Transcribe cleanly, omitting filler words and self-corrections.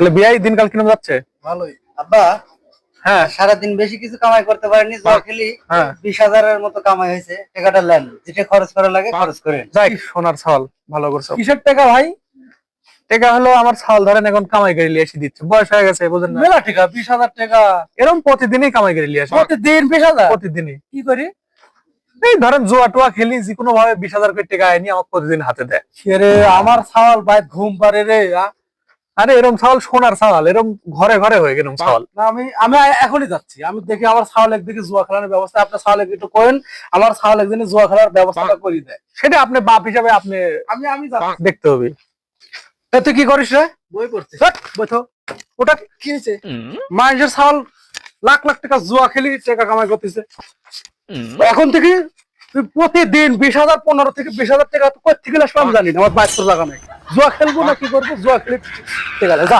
তাহলে বিয়াই দিনকাল কিরম যাচ্ছে? ভালোই। আব্বা হ্যাঁ সারাদিন বেশি কিছু কামাই করতে পারেনি, জুয়া খেলি। হ্যাঁ 20,000-এর মতো কামাই হয়েছে। টাকাটা নেন, যেটা খরচ করা লাগে খরচ করেন। যাই সোনার ছাওয়াল, ভালো করছো। কিসের টাকা ভাই? টাকা হলো আমার ছাওয়াল ধরেন এখন কামাই করে নিয়ে এসে দিচ্ছে, বয়স হয়ে গেছে বুঝেন না। মেলা টাকা, 20,000 টাকা এরকম প্রতিদিনই কামাই করে নিয়ে আসে, প্রতিদিন? 20,000 প্রতিদিনই। কি করি? এই ধরেন জুয়া টুয়া খেলি, যে কোনো ভাবে 20,000 করে টাকা আনি আমার প্রতিদিন হাতে দেয়। রে আমার ছাওয়াল ভাই ঘুম পারে রে। আরে এরকম ছাওয়াল সোনার ছাওয়াল, এরকম ঘরে ঘরে হয়ে গেলাম ছাওয়াল। না আমি আমি এখনই যাচ্ছি, আমি দেখি আমার ছাওয়াল একদিকে জুয়া খেলানোর ব্যবস্থা। আপনার ছাওয়াল একটু করেন, আমার ছাওয়াল একদিনে জুয়া খেলার ব্যবস্থাটা করে দেয়। সেটা আপনি বাপ হিসাবে আপনি আমি আমি যাচ্ছি। দেখতে হবে। তুই কি করিস রে? বই পড়তে। বইতো ওটা কি হয়েছে? মানুষের ছাওয়াল লাখ লাখ টাকা জুয়া খেলি টাকা কামাই করতেছে। এখন থেকে তুই প্রতিদিন 20,000, 15 থেকে 20,000 টাকা কোথা থেকে আসবে আমি জানি না। আমার 22 টাকা নাই, জুয়া খেলবো না কি করবো? জুয়া খেলে টাকা যা।